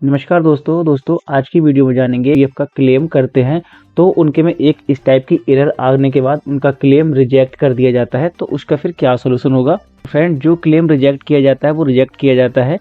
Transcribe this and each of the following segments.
नमस्कार दोस्तों आज की वीडियो में जानेंगे पीएफ का क्लेम करते हैं तो उनके में एक इस टाइप की एरर आने के बाद उनका क्लेम रिजेक्ट कर दिया जाता है, तो उसका फिर क्या सॉल्यूशन होगा। फ्रेंड, जो क्लेम रिजेक्ट किया जाता है वो रिजेक्ट किया जाता है,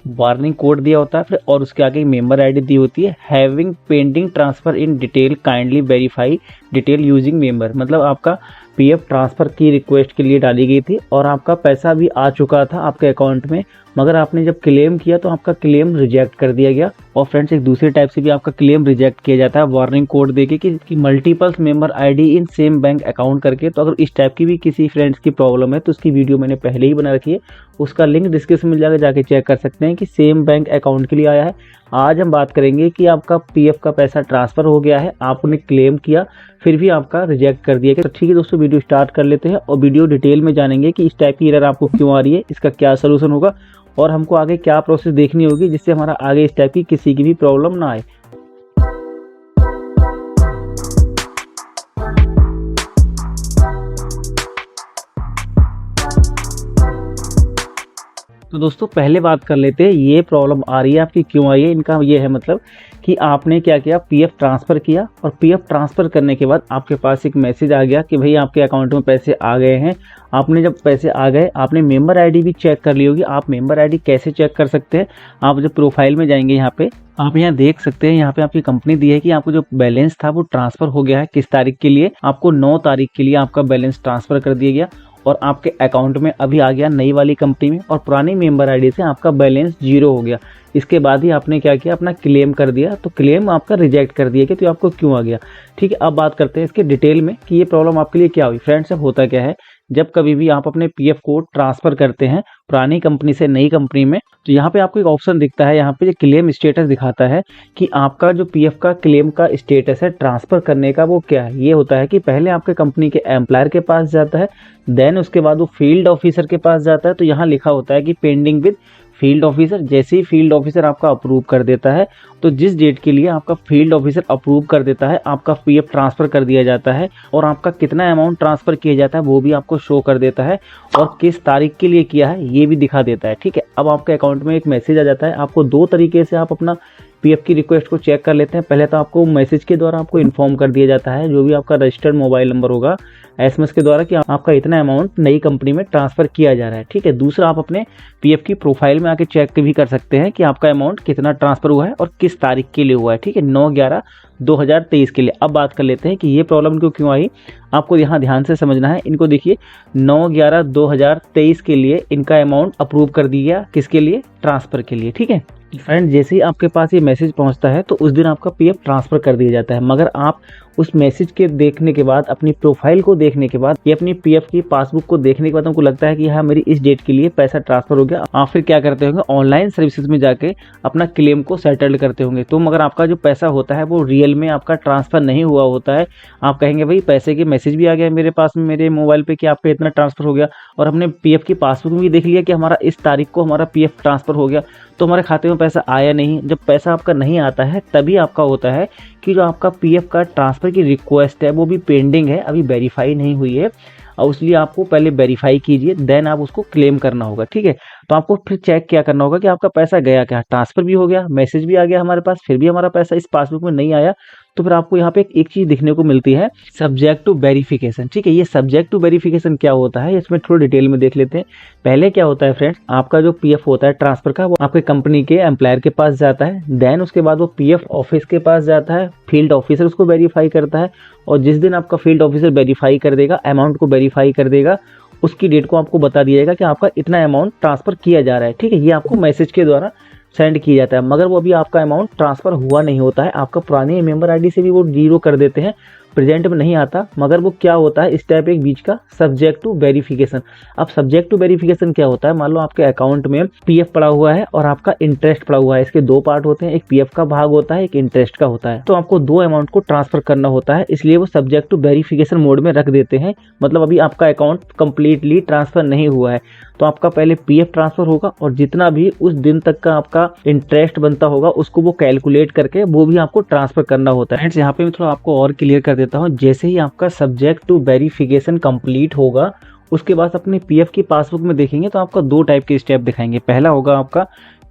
वार्निंग कोड दिया होता है फिर और उसके आगे मेंबर आईडी दी होती है, having pending transfer in detail kindly verify detail using member. मतलब आपका पीएफ ट्रांसफर की रिक्वेस्ट के लिए डाली गई थी और आपका पैसा भी आ चुका था आपके अकाउंट में, मगर आपने जब क्लेम किया तो आपका क्लेम रिजेक्ट कर दिया गया। और फ्रेंड्स, एक दूसरे टाइप से भी आपका क्लेम रिजेक्ट किया जाता है वार्निंग कोड देके कि multiples member ID in same bank account करके। तो अगर इस टाइप की भी किसी फ्रेंड्स की प्रॉब्लम है तो उसकी वीडियो मैंने पहले ही बना रखी है, उसका लिंक डिस्क्रिप्शन में मिल जाकर जाके चेक कर सकते हैं कि सेम बैंक अकाउंट के लिए आया है। आज हम बात करेंगे कि आपका पीएफ का पैसा ट्रांसफर हो गया है, आपने क्लेम किया फिर भी आपका रिजेक्ट कर दिया गया। तो ठीक है दोस्तों, वीडियो स्टार्ट कर लेते हैं और वीडियो डिटेल में जानेंगे कि इस टाइप की एरर आपको क्यों आ रही है, इसका क्या सोल्यूशन होगा और हमको आगे क्या प्रोसेस देखनी होगी जिससे हमारा आगे इस टाइप की किसी की भी प्रॉब्लम ना आए। तो दोस्तों पहले बात कर लेते हैं ये प्रॉब्लम आ रही है आपकी क्यों आई है। इनका ये है मतलब कि आपने क्या किया, पीएफ ट्रांसफ़र किया और पीएफ ट्रांसफ़र करने के बाद आपके पास एक मैसेज आ गया कि भाई आपके अकाउंट में पैसे आ गए हैं। आपने जब पैसे आ गए आपने मेंबर आईडी भी चेक कर ली होगी। आप मेंबर आईडी कैसे चेक कर सकते हैं, आप जब प्रोफाइल में जाएंगे यहाँ पे आप यहाँ देख सकते हैं, यहाँ पे आपकी कंपनी दी है कि आपको जो बैलेंस था वो ट्रांसफ़र हो गया है। किस तारीख के लिए, आपको 9 तारीख के लिए आपका बैलेंस ट्रांसफ़र कर दिया गया और आपके अकाउंट में अभी आ गया नई वाली कंपनी में और पुरानी मेंबर आईडी से आपका बैलेंस 0 हो गया। इसके बाद ही आपने क्या किया, अपना क्लेम कर दिया, तो क्लेम आपका रिजेक्ट कर दिया कि तो आपको क्यों आ गया। ठीक है, अब बात करते हैं इसके डिटेल में कि ये प्रॉब्लम आपके लिए क्या हुई। फ्रेंड्स, अब होता क्या है, जब कभी भी आप अपने पीएफ को ट्रांसफ़र करते हैं पुरानी कंपनी से नई कंपनी में, तो यहाँ पे आपको एक ऑप्शन दिखता है, यहाँ पे जो क्लेम स्टेटस दिखाता है कि आपका जो पीएफ का क्लेम का स्टेटस है ट्रांसफ़र करने का वो क्या है। ये होता है कि पहले आपके कंपनी के एम्प्लॉयर के पास जाता है, देन उसके बाद वो फील्ड ऑफिसर के पास जाता है। तो यहाँ लिखा होता है कि पेंडिंग विद फील्ड ऑफिसर। जैसे ही फील्ड ऑफिसर आपका अप्रूव कर देता है, तो जिस डेट के लिए आपका फील्ड ऑफिसर अप्रूव कर देता है आपका पीएफ ट्रांसफ़र कर दिया जाता है और आपका कितना अमाउंट ट्रांसफ़र किया जाता है वो भी आपको शो कर देता है और किस तारीख के लिए किया है ये भी दिखा देता है। ठीक है, अब आपके अकाउंट में एक मैसेज आ जाता है। आपको 2 तरीके से आप अपना पीएफ की रिक्वेस्ट को चेक कर लेते हैं। पहले तो आपको मैसेज के द्वारा आपको इन्फॉर्म कर दिया जाता है, जो भी आपका रजिस्टर्ड मोबाइल नंबर होगा, एसएमएस के द्वारा कि आपका इतना अमाउंट नई कंपनी में ट्रांसफ़र किया जा रहा है। ठीक है, दूसरा आप अपने पीएफ की प्रोफाइल में आके चेक भी कर सकते हैं कि आपका अमाउंट कितना ट्रांसफ़र हुआ है और किस तारीख के लिए हुआ है। ठीक है, 9/11/2023 के लिए। अब बात कर लेते हैं कि ये प्रॉब्लम क्यों आई। आपको यहाँ ध्यान से समझना है, इनको देखिए 9/11/2023 के लिए इनका अमाउंट अप्रूव कर दिया, किसके लिए, ट्रांसफ़र के लिए। ठीक है फ्रेंड, जैसे ही आपके पास ये मैसेज पहुंचता है तो उस दिन आपका पीएफ ट्रांसफ़र कर दिया जाता है, मगर आप उस मैसेज के देखने के बाद, अपनी प्रोफाइल को देखने के बाद, ये अपनी पीएफ की पासबुक को देखने के बाद हमको लगता है कि हाँ मेरी इस डेट के लिए पैसा ट्रांसफ़र हो गया। आप फिर क्या करते होंगे, ऑनलाइन सर्विसेज में जाके अपना क्लेम को सेटल करते होंगे। तो मगर आपका जो पैसा होता है वो रियल में आपका ट्रांसफ़र नहीं हुआ होता है। आप कहेंगे भाई पैसे के मैसेज भी आ गया मेरे पास में, मेरे मोबाइल पे कि आपका इतना ट्रांसफ़र हो गया और हमने पीएफ की पासबुक में भी देख लिया कि हमारा इस तारीख को हमारा पीएफ ट्रांसफ़र हो गया, तो हमारे खाते में पैसा आया नहीं। जब पैसा आपका नहीं आता है तभी आपका होता है कि जो आपका पीएफ का ट्रांसफ़र की रिक्वेस्ट है वो भी पेंडिंग है, अभी वेरीफाई नहीं हुई है और इसलिए आपको पहले वेरीफाई कीजिए, देन आप उसको क्लेम करना होगा। ठीक है, तो आपको फिर चेक क्या करना होगा कि आपका पैसा गया क्या, ट्रांसफ़र भी हो गया, मैसेज भी आ गया हमारे पास, फिर भी हमारा पैसा इस पासबुक में नहीं आया। तो फिर आपको यहाँ पे एक चीज़ दिखने को मिलती है, सब्जेक्ट टू वेरिफिकेशन। ठीक है, ये सब्जेक्ट टू वेरिफिकेशन क्या होता है इसमें थोड़ा डिटेल में देख लेते हैं। पहले क्या होता है फ्रेंड्स, आपका जो पीएफ होता है ट्रांसफ़र का वो आपके कंपनी के एम्प्लॉयर के पास जाता है, देन उसके बाद वो पीएफ ऑफिस के पास जाता है, फील्ड ऑफिसर उसको वेरीफाई करता है और जिस दिन आपका फील्ड ऑफिसर वेरीफाई कर देगा, अमाउंट को वेरीफाई कर देगा, उसकी डेट को आपको बता दिया जाएगा कि आपका इतना अमाउंट ट्रांसफ़र किया जा रहा है। ठीक है, ये आपको मैसेज के द्वारा सेंड किया जाता है, मगर वो अभी आपका अमाउंट ट्रांसफ़र हुआ नहीं होता है। आपका पुरानी मेंबर आईडी से भी वो 0 कर देते हैं, प्रेजेंट में नहीं आता, मगर वो क्या होता है, इस टाइप एक बीच का सब्जेक्ट टू वेरिफिकेशन। अब सब्जेक्ट टू वेरिफिकेशन क्या होता है, मान लो आपके अकाउंट में पीएफ पड़ा हुआ है और आपका इंटरेस्ट पड़ा हुआ है। इसके 2 पार्ट होते हैं, एक पीएफ का भाग होता है, एक इंटरेस्ट का होता है। तो आपको 2 अमाउंट को ट्रांसफ़र करना होता है, इसलिए वो सब्जेक्ट टू वेरिफिकेशन मोड में रख देते हैं। मतलब अभी आपका अकाउंट कंप्लीटली ट्रांसफ़र नहीं हुआ है, तो आपका पहले पीएफ ट्रांसफ़र होगा और जितना भी उस दिन तक का आपका इंटरेस्ट बनता होगा उसको वो कैलकुलेट करके वो भी आपको ट्रांसफ़र करना होता है। फ्रेंड्स, यहाँ पे मैं थोड़ा आपको और क्लियर कर देता हूँ। जैसे ही आपका सब्जेक्ट टू वेरिफिकेशन कंप्लीट होगा उसके बाद अपने पीएफ की पासबुक में देखेंगे तो आपका 2 टाइप के स्टेप दिखाएंगे। पहला होगा आपका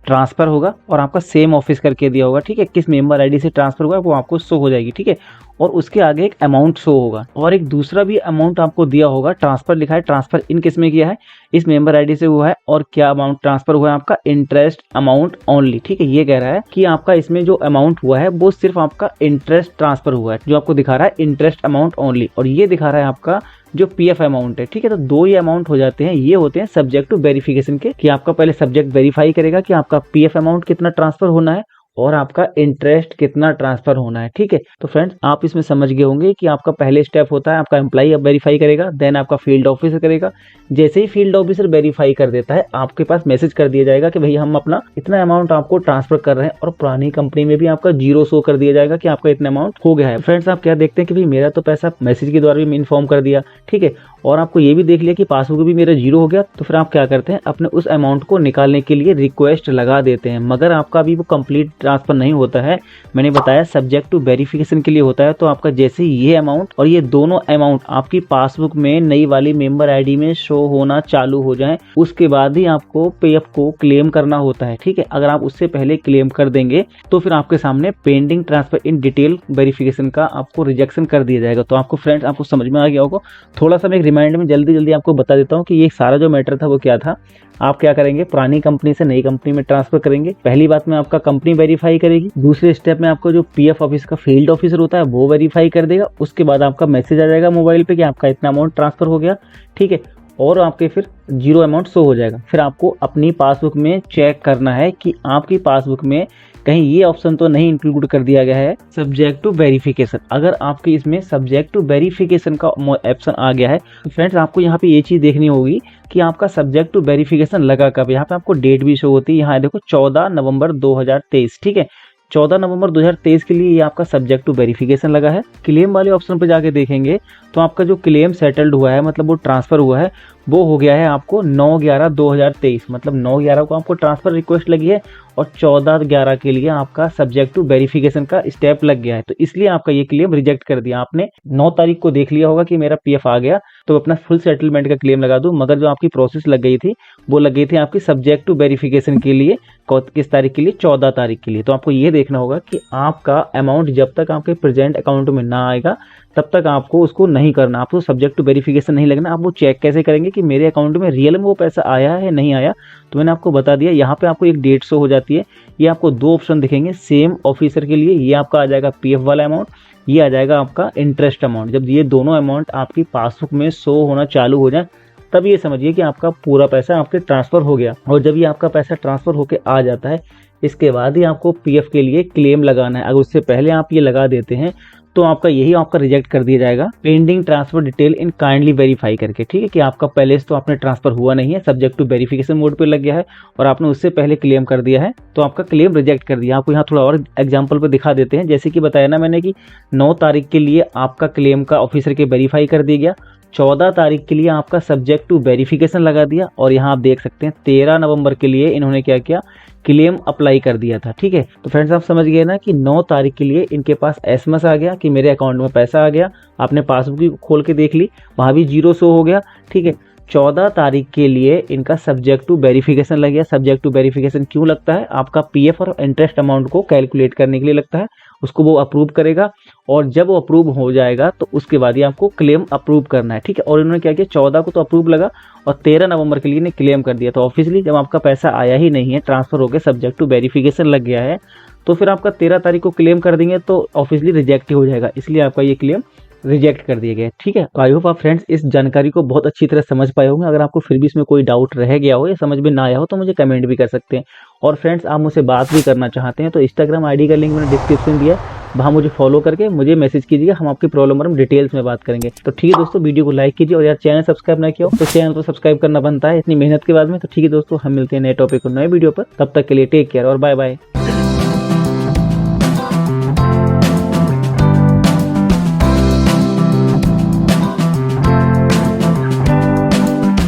ट्रांसफर होगा और आपका सेम ऑफिस करके दिया होगा, ठीक है। किस मेंबर आईडी से ट्रांसफर हुआ वो आपको शो हो जाएगी, ठीक है। और उसके आगे एक अमाउंट शो होगा और एक दूसरा भी अमाउंट आपको दिया होगा। ट्रांसफर लिखा है, ट्रांसफर इन किस में किया है, इस मेंबर आईडी से हुआ है। और क्या अमाउंट ट्रांसफर हुआ है आपका, इंटरेस्ट अमाउंट ओनली, ठीक है। ये कह रहा है कि आपका इसमें जो अमाउंट हुआ है वो सिर्फ आपका इंटरेस्ट ट्रांसफर हुआ है, जो आपको दिखा रहा है इंटरेस्ट अमाउंट ओनली, और ये दिखा रहा है आपका जो पीएफ अमाउंट है, ठीक है। तो दो ही अमाउंट हो जाते हैं, ये होते हैं सब्जेक्ट टू वेरिफिकेशन के, कि आपका पहले सब्जेक्ट वेरीफाई करेगा कि आपका पीएफ अमाउंट कितना ट्रांसफर होना है और आपका इंटरेस्ट कितना ट्रांसफर होना है, ठीक है। तो फ्रेंड्स आप इसमें समझ गए होंगे कि आपका पहले स्टेप होता है आपका एम्प्लॉई अब वेरीफाई करेगा, देन आपका फील्ड ऑफिसर करेगा। जैसे ही फील्ड ऑफिसर वेरीफाई कर देता है आपके पास मैसेज कर दिया जाएगा कि भाई हम अपना इतना अमाउंट आपको ट्रांसफर कर रहे हैं, और पुरानी कंपनी में भी आपका जीरो शो कर दिया जाएगा कि आपका इतना अमाउंट हो गया है। फ्रेंड्स आप क्या देखते हैं कि भाई मेरा तो पैसा मैसेज के द्वारा भी इन्फॉर्म कर दिया, ठीक है, और आपको ये भी देख लिया कि पासबुक भी मेरा जीरो हो गया, तो फिर आप क्या करते हैं अपने उस अमाउंट को निकालने के लिए रिक्वेस्ट लगा देते हैं। मगर आपका अभी वो कंप्लीट ट्रांसफर नहीं होता है, मैंने बताया सब्जेक्ट टू वेरिफिकेशन के लिए होता है। तो आपका जैसे ही ये अमाउंट और ये दोनों अमाउंट आपकी पासबुक में नई वाली मेंबर आईडी में शो होना चालू हो जाए, उसके बाद ही आपको पीएफ को क्लेम करना होता है, ठीक है। अगर आप उससे पहले क्लेम कर देंगे तो फिर आपके सामने pending transfer in detail verification का आपको रिजेक्शन कर दिया जाएगा। तो आपको फ्रेंड्स आपको समझ में आ गया होगा। थोड़ा सा मैं एक रिमाइंडर में जल्दी आपको बता देता हूँ कि ये सारा जो मैटर था वो क्या था। आप क्या करेंगे, पुरानी कंपनी से नई कंपनी में ट्रांसफर करेंगे। पहली बात में आपका कंपनी वेरीफाई करेगी, दूसरे स्टेप में आपको जो पीएफ ऑफिस का फील्ड ऑफिसर होता है वो वेरीफाई कर देगा। उसके बाद आपका मैसेज आ जाएगा मोबाइल पे कि आपका इतना अमाउंट ट्रांसफर हो गया, ठीक है, और आपके फिर जीरो अमाउंट शो हो जाएगा। फिर आपको अपनी पासबुक में चेक करना है कि आपकी पासबुक में कहीं ये ऑप्शन तो नहीं इंक्लूड कर दिया गया है सब्जेक्ट टू वेरिफिकेशन। अगर आपके इसमें सब्जेक्ट टू वेरिफिकेशन का ऑप्शन आ गया है तो फ्रेंड्स आपको यहाँ पे ये चीज़ देखनी होगी कि आपका सब्जेक्ट टू वेरिफिकेशन लगा कब। यहाँ पे आपको डेट भी शो होती है, यहाँ देखो 14 नवंबर 2023, ठीक है। 14 नवंबर 2023 के लिए ये आपका सब्जेक्ट टू वेरिफिकेशन लगा है। क्लेम वाले ऑप्शन पे जाके देखेंगे तो आपका जो क्लेम सेटल्ड हुआ है, मतलब वो ट्रांसफर हुआ है, वो हो गया है आपको 9/11/2023, मतलब 9/11 को आपको ट्रांसफर रिक्वेस्ट लगी है और 14/11 के लिए आपका सब्जेक्ट टू वेरिफिकेशन का स्टेप लग गया है। तो इसलिए आपका ये क्लेम रिजेक्ट कर दिया। आपने 9 तारीख को देख लिया होगा कि मेरा पीएफ आ गया तो अपना फुल सेटलमेंट का क्लेम लगा दूं, मगर जो आपकी प्रोसेस लग गई थी वो लग गई थी आपकी सब्जेक्ट टू वेरिफिकेशन के लिए। किस तारीख के लिए, 14 तारीख के लिए। तो आपको ये देखना होगा कि आपका अमाउंट जब तक आपके प्रेजेंट अकाउंट में ना आएगा तब तक आपको उसको नहीं करना, आपको सब्जेक्ट टू वेरिफिकेशन नहीं लगना। आप वो चेक कैसे करेंगे कि मेरे अकाउंट में रियल में वो पैसा आया है नहीं आया, तो मैंने आपको बता दिया। यहाँ पे आपको एक डेट शो हो जाती है, ये आपको दो ऑप्शन दिखेंगे सेम ऑफिसर के लिए। ये आपका आ जाएगा पीएफ वाला अमाउंट, ये आ जाएगा आपका इंटरेस्ट अमाउंट। जब ये दोनों अमाउंट आपकी पासबुक में शो होना चालू हो जाए तब ये समझिए कि आपका पूरा पैसा आपके ट्रांसफर हो गया। और जब ये आपका पैसा ट्रांसफर होके आ जाता है इसके बाद ही आपको पीएफ के लिए क्लेम लगाना है। अगर उससे पहले आप ये लगा देते हैं तो आपका यही आपका रिजेक्ट कर दिया जाएगा pending transfer detail in kindly verify करके, ठीक है। कि आपका पहले से तो आपने ट्रांसफर हुआ नहीं है, सब्जेक्ट टू वेरिफिकेशन मोड पे लग गया है और आपने उससे पहले क्लेम कर दिया है तो आपका क्लेम रिजेक्ट कर दिया। आपको यहाँ थोड़ा और एग्जांपल पे दिखा देते हैं। जैसे कि बताया ना मैंने कि 9 तारीख के लिए आपका क्लेम का ऑफिसर के वेरीफाई कर दिया गया, 14 तारीख के लिए आपका सब्जेक्ट टू वेरिफिकेशन लगा दिया, और यहाँ आप देख सकते हैं 13 नवंबर के लिए इन्होंने क्या किया, क्लेम अप्लाई कर दिया था, ठीक है। तो फ्रेंड्स आप समझ गए ना कि 9 तारीख के लिए इनके पास एसएमएस आ गया कि मेरे अकाउंट में पैसा आ गया। आपने पासबुक खोल के देख ली, वहाँ भी जीरो शो हो गया, ठीक है। 14 तारीख के लिए इनका सब्जेक्ट टू वेरिफिकेशन लग गया। सब्जेक्ट टू वेरिफिकेशन क्यों लगता है, आपका पीएफ और इंटरेस्ट अमाउंट को कैलकुलेट करने के लिए लगता है। उसको वो अप्रूव करेगा और जब वो अप्रूव हो जाएगा तो उसके बाद ही आपको क्लेम अप्रूव करना है, ठीक है। और इन्होंने क्या किया, 14 को तो अप्रूव लगा और 13 नवंबर के लिए इन्हें क्लेम कर दिया। तो ऑफिशियली जब आपका पैसा आया ही नहीं है, ट्रांसफर होकर सब्जेक्ट टू वेरिफिकेशन लग गया है, तो फिर आपका 13 तारीख को क्लेम कर देंगे तो ऑफिशियली रिजेक्ट ही हो जाएगा। इसलिए आपका ये क्लेम रिजेक्ट कर दिए गए, ठीक है। तो आई होप आप फ्रेंड्स इस जानकारी को बहुत अच्छी तरह समझ पाए होंगे। अगर आपको फिर भी इसमें कोई डाउट रह गया हो या समझ में ना आया हो तो मुझे कमेंट भी कर सकते हैं। और फ्रेंड्स आप मुझसे बात भी करना चाहते हैं तो इंस्टाग्राम आईडी का लिंक मैंने डिस्क्रिप्शन दिया है, वहाँ मुझे फॉलो करके मुझे मैसेज कीजिए, हम आपकी प्रॉब्लम पर हम डिटेल्स में बात करेंगे। तो ठीक है दोस्तों, वीडियो को लाइक कीजिए और यार चैनल सब्सक्राइब ना किया हो तो चैनल को सब्सक्राइब करना बनता है इतनी मेहनत के बाद में। तो ठीक है दोस्तों, हम मिलते हैं नए टॉपिक और नए वीडियो पर, तब तक के लिए टेक केयर और बाय बाय।